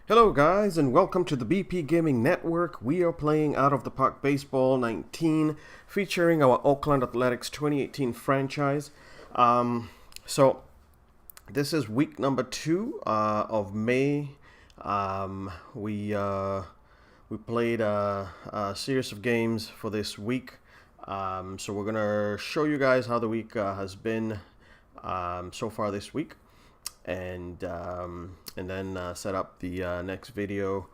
Hello guys, and welcome to the BP Gaming Network. We are playing Out of the Park Baseball 19, featuring our Oakland Athletics 2018 franchise. So this is week number 2 of May. We played a series of games for this week. So we're gonna show you guys how the week has been so far this week. And then set up the next video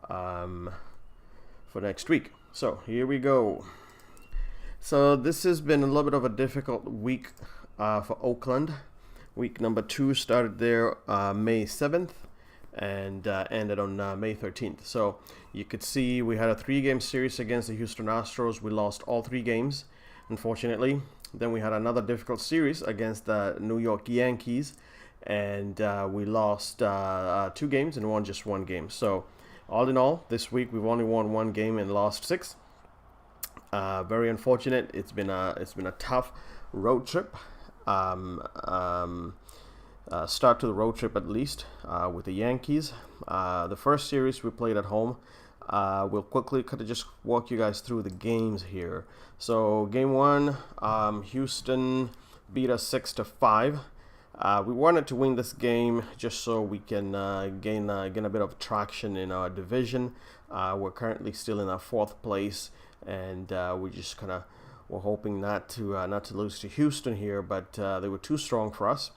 for next week. So here we go. So this has been a little bit of a difficult week for Oakland. Week number 2 started there May 7th and ended on May 13th. So you could see we had a 3-game series against the Houston Astros. We lost all 3 games, unfortunately. Then we had another difficult series against the New York Yankees, and we lost 2 games and won just 1 game. So all in all, this week we've only won 1 game and lost 6. Very unfortunate. It's been a tough road trip. Start to the road trip at least with the Yankees. The first series we played at home. We'll quickly kind of just walk you guys through the games here. So game 1, Houston beat us 6-5. We wanted to win this game just so we can gain a bit of traction in our division. We're currently still in our 4th place, and we just kind of were hoping not to lose to Houston here, but they were too strong for us.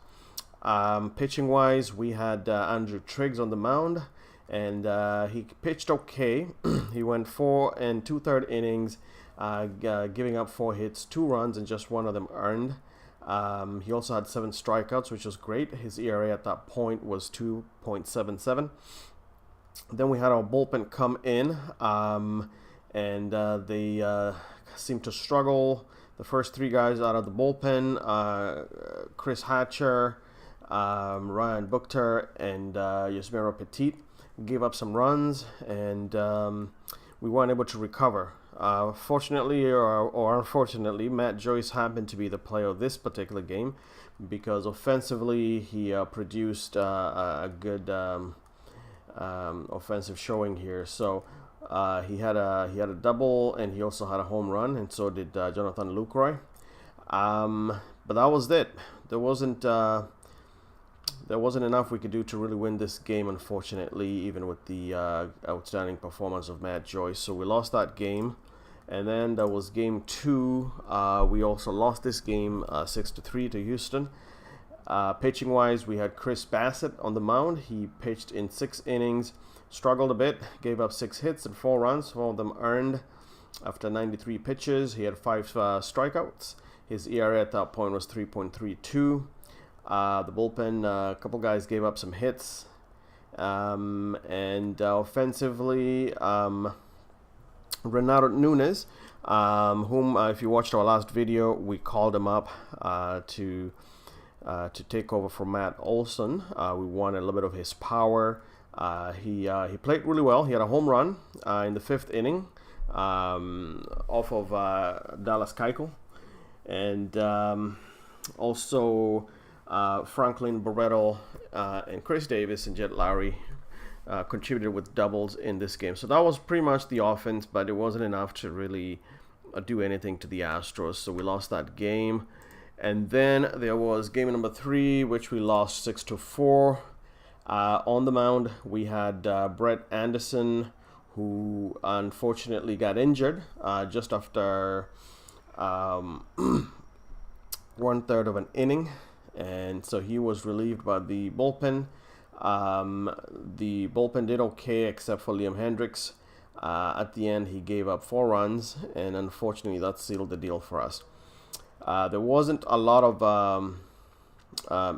Pitching wise, we had Andrew Triggs on the mound, and he pitched okay. He went 4 2/3 innings, giving up 4 hits, 2 runs, and just 1 of them earned. He also had 7 strikeouts, which was great. His ERA at that point was 2.77. Then we had our bullpen come in, and they seemed to struggle. The first 3 guys out of the bullpen, Chris Hatcher, Ryan Buchter, and Yasmero Petit, gave up some runs, and we weren't able to recover. Fortunately or unfortunately, Matt Joyce happened to be the player of this particular game, because offensively he produced a good offensive showing here. So he had a double, and he also had a home run, and so did Jonathan Lucroy. But that was it. There wasn't enough we could do to really win this game, unfortunately, even with the outstanding performance of Matt Joyce. So we lost that game. And then there was game 2. We also lost this game 6-3 to Houston. Pitching wise, we had Chris Bassett on the mound. He pitched in 6 innings, struggled a bit, gave up 6 hits and 4 runs, 4 of them earned. After 93 pitches, he had 5 strikeouts. His ERA at that point was 3.32. The bullpen, a couple guys gave up some hits. And offensively, Renato Nunez, whom, if you watched our last video, we called him up to take over from Matt Olson. We wanted a little bit of his power. He played really well. He had a home run in the 5th inning off of Dallas Keuchel, and also Franklin Barreto and Chris Davis and Jet Lowry contributed with doubles in this game. So that was pretty much the offense, but it wasn't enough to really do anything to the Astros. So we lost that game. And then there was game number 3, which we lost 6-4. On the mound, we had Brett Anderson, who unfortunately got injured just after 1/3 of an inning. And so he was relieved by the bullpen. The bullpen did okay except for Liam Hendricks. At the end, he gave up 4 runs, and unfortunately that sealed the deal for us. There wasn't a lot of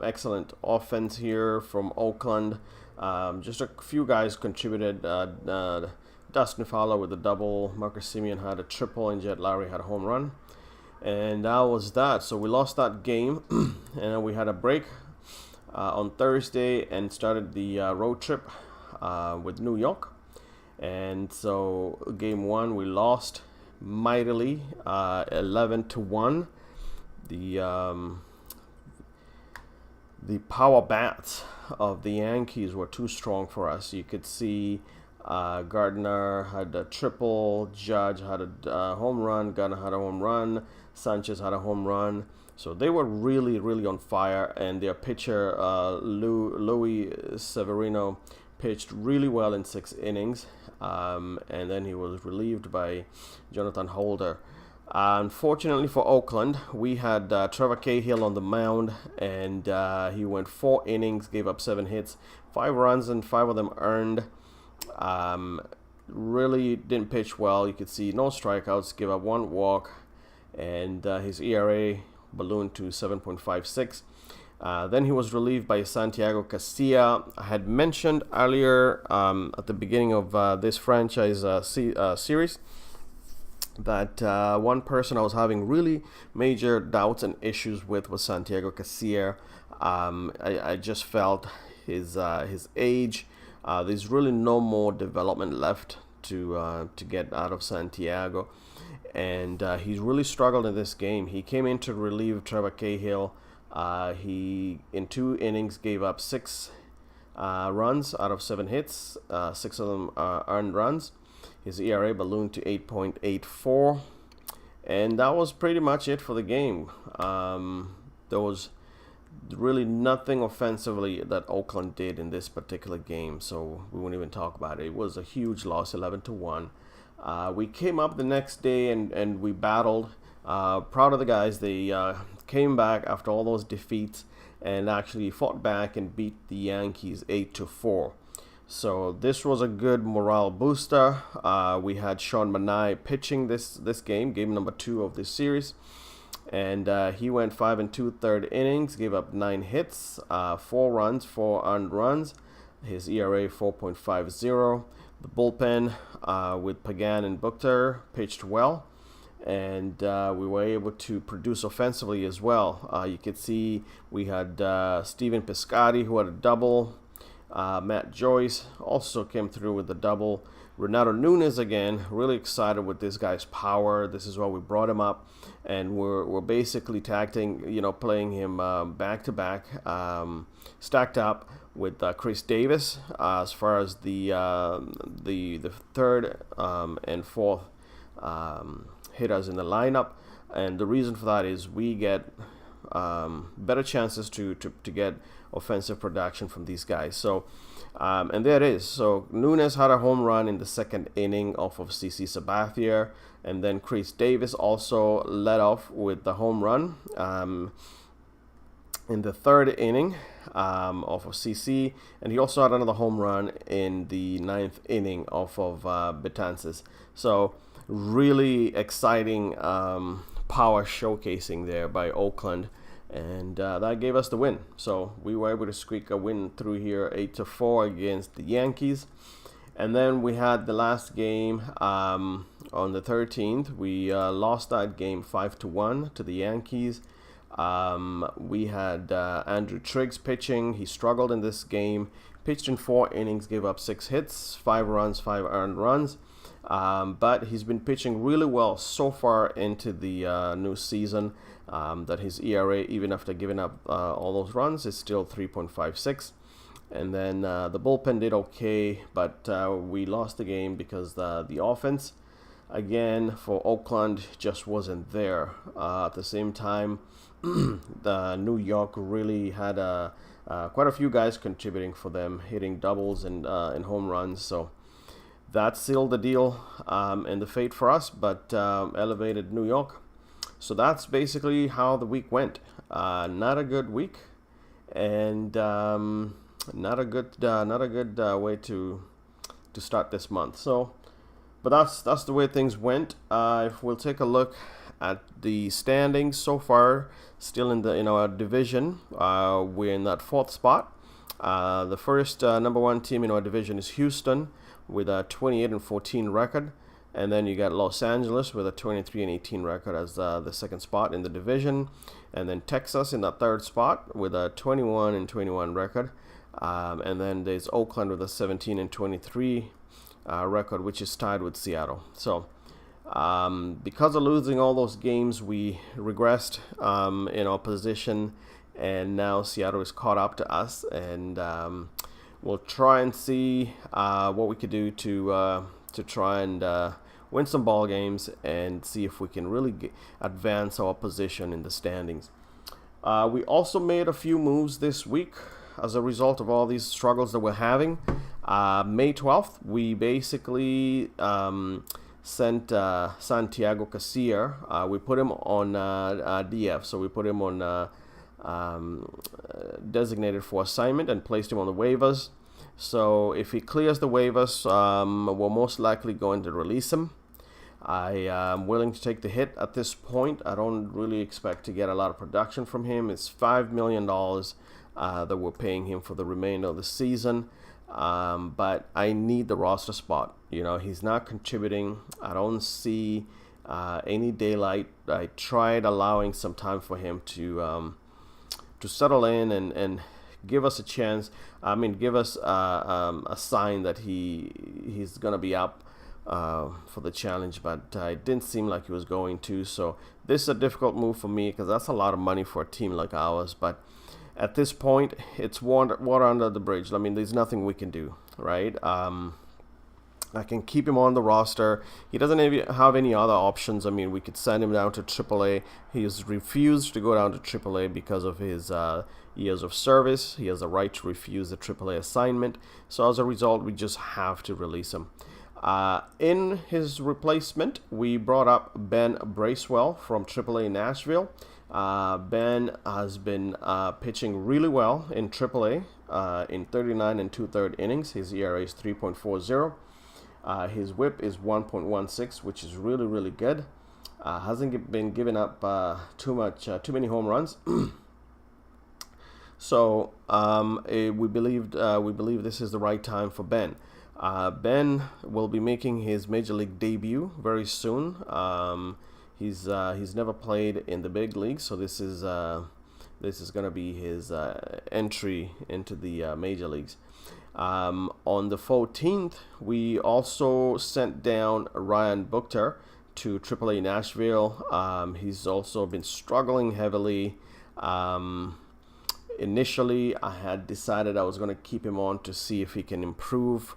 excellent offense here from Oakland. Just a few guys contributed. Dustin Fowler with a double, Marcus Semien had a triple, and Jet Lowry had a home run. And that was that. So we lost that game, and then we had a break on Thursday and started the road trip with New York. And so game 1 we lost mightily, 11-1. the power bats of the Yankees were too strong for us. You could see Gardner had a triple, Judge had a home run, Gardner had a home run, Sanchez had a home run. So they were really, really on fire, and their pitcher, Louis Severino, pitched really well in 6 innings, and then he was relieved by Jonathan Holder. Unfortunately for Oakland, we had Trevor Cahill on the mound, and he went 4 innings, gave up 7 hits, 5 runs, and 5 of them earned. Really didn't pitch well. You could see no strikeouts, gave up 1 walk, and his ERA ballooned to 7.56. Then he was relieved by Santiago Castilla. I had mentioned earlier at the beginning of this franchise series that one person I was having really major doubts and issues with was Santiago Castilla. I just felt his age. There's really no more development left to get out of Santiago, and he's really struggled in this game. He came in to relieve Trevor Cahill. He in 2 innings gave up 6 runs out of 7 hits, 6 of them earned runs. His ERA ballooned to 8.84, and that was pretty much it for the game. There was really nothing offensively that Oakland did in this particular game, so we won't even talk about it. It was a huge loss, 11-1. We came up the next day and we battled. Proud of the guys. They came back after all those defeats and actually fought back and beat the Yankees 8-4. So this was a good morale booster. We had Sean Manai pitching this game number 2 of this series, and he went 5 2/3 innings, gave up 9 hits, 4 runs, 4 earned runs. His ERA 4.50. The bullpen with Pagan and Buchter pitched well, and we were able to produce offensively as well. You could see we had Steven Piscotty, who had a double. Matt Joyce also came through with the double. Renato Nunez again, really excited with this guy's power. This is why we brought him up, and we're basically playing him back to back, stacked up with Chris Davis as far as the 3rd and 4th hitters in the lineup. And the reason for that is we get better chances to get offensive production from these guys. So and there it is. So Nunez had a home run in the 2nd inning off of CC Sabathia, and then Chris Davis also led off with the home run in the 3rd inning off of CC, and he also had another home run in the 9th inning off of Betances. So really exciting power showcasing there by Oakland, and that gave us the win. So we were able to squeak a win through here, 8-4 against the Yankees. And then we had the last game on the 13th. We lost that game 5-1 to the Yankees. We had Andrew Triggs pitching. He struggled in this game. Pitched in 4 innings, gave up 6 hits, 5 runs, 5 earned runs. But he's been pitching really well so far into the new season, that his ERA, even after giving up all those runs, is still 3.56. And then the bullpen did okay, but we lost the game because the offense, again, for Oakland just wasn't there. At the same time, the New York really had quite a few guys contributing for them, hitting doubles and home runs. So that sealed the deal and the fate for us, but elevated New York. So that's basically how the week went. Not a good week, and not a good way to start this month. So, but that's the way things went. If we'll take a look at the standings so far, still in our division, we're in that 4th spot. The first number 1 team in our division is Houston with a 28-14 record, and then you got Los Angeles with a 23-18 record as the 2nd spot in the division, and then Texas in the 3rd spot with a 21-21 record, and then there's Oakland with a 17-23 record, which is tied with Seattle. So because of losing all those games, we regressed in our position and now Seattle is caught up to us, and we'll try and see what we could do to try and win some ball games and see if we can really advance our position in the standings. We also made a few moves this week as a result of all these struggles that we're having. May 12th, we basically sent Santiago Casilla. We put him on DF, so we put him on designated for assignment and placed him on the waivers. So if he clears the waivers, we're most likely going to release him. I am willing to take the hit at this point. I don't really expect to get a lot of production from him. It's $5 million that we're paying him for the remainder of the season. But I need the roster spot. You know, he's not contributing. I don't see any daylight. I tried allowing some time for him to settle in and give us a chance. I mean, give us a sign that he's gonna be up for the challenge, but it didn't seem like he was going to. So this is a difficult move for me because that's a lot of money for a team like ours. But at this point, it's water under the bridge. I mean, there's nothing we can do, right? I can keep him on the roster. He doesn't have any other options. I mean, we could send him down to AAA. He has refused to go down to AAA because of his years of service. He has a right to refuse the AAA assignment. So as a result, we just have to release him. In his replacement, we brought up Ben Bracewell from AAA Nashville. Ben has been pitching really well in AAA in 39 and 2/3 innings. His ERA is 3.40. His WHIP is 1.16, which is really, really good. Hasn't been giving up too many home runs. So we believe this is the right time for Ben. Ben will be making his major league debut very soon. He's never played in the big leagues, so this is going to be his entry into the major leagues. On the 14th, we also sent down Ryan Buchter to AAA Nashville. He's also been struggling heavily. Initially, I had decided I was going to keep him on to see if he can improve,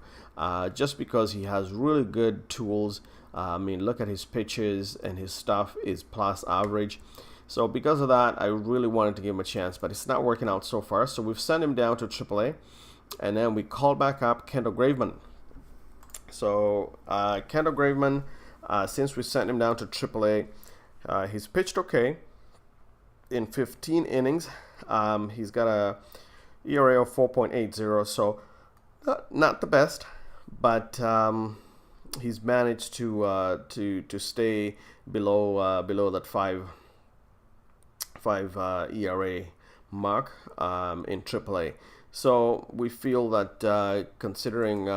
just because he has really good tools. I mean, look at his pitches, and his stuff is plus average. So because of that, I really wanted to give him a chance, but it's not working out so far. So we've sent him down to AAA, and then we called back up Kendall Graveman. So Kendall Graveman, since we sent him down to AAA, he's pitched okay in 15 innings. He's got a ERA of 4.80, so not the best, but he's managed to stay below that five ERA mark in AAA. So we feel that considering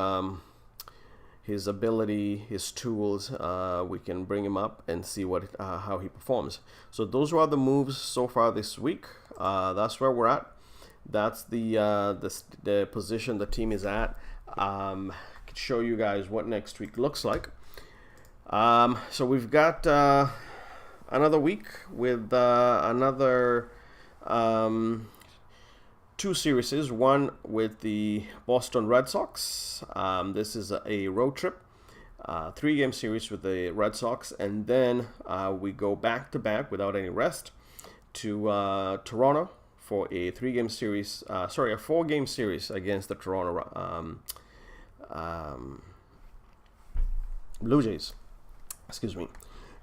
his ability, his tools, we can bring him up and see how he performs. So those are the moves so far this week. That's where we're at. That's the position the team is at. I can show you guys what next week looks like. So we've got another week with another 2 series. One with the Boston Red Sox. This is a road trip, 3-game series with the Red Sox, and then we go back to back without any rest to Toronto for a 4-game series against the Toronto Blue Jays. Excuse me.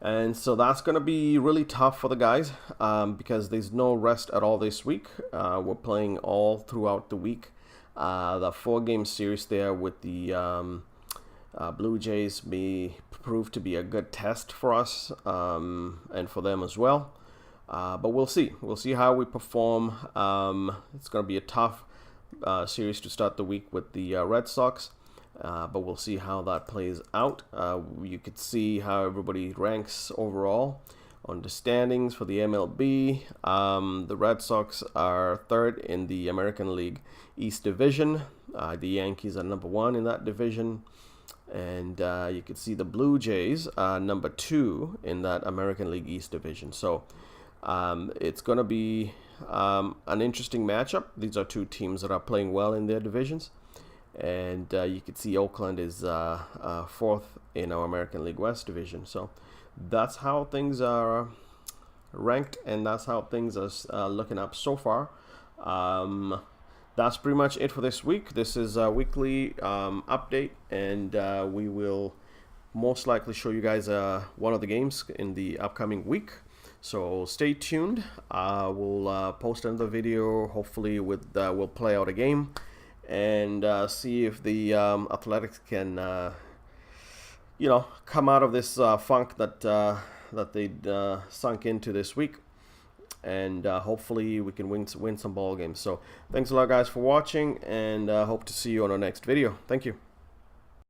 And so that's going to be really tough for the guys because there's no rest at all this week. We're playing all throughout the week. The 4-game series there with the Blue Jays may prove to be a good test for us and for them as well. But we'll see. We'll see how we perform. It's going to be a tough series to start the week with the Red Sox. But we'll see how that plays out. You could see how everybody ranks overall on the standings for the MLB. The Red Sox are 3rd in the American League East Division. The Yankees are number 1 in that division. And you could see the Blue Jays are number 2 in that American League East Division. So it's going to be an interesting matchup. These are two teams that are playing well in their divisions. And you can see Oakland is fourth in our American League West division. So that's how things are ranked, and that's how things are looking up so far. That's pretty much it for this week. This is a weekly update, and we will most likely show you guys one of the games in the upcoming week. So stay tuned. We'll post another video. Hopefully, we'll play out a game and see if the Athletics can, come out of this funk that they'd sunk into this week. And hopefully we can win some ball games. So thanks a lot, guys, for watching, and hope to see you on our next video. Thank you.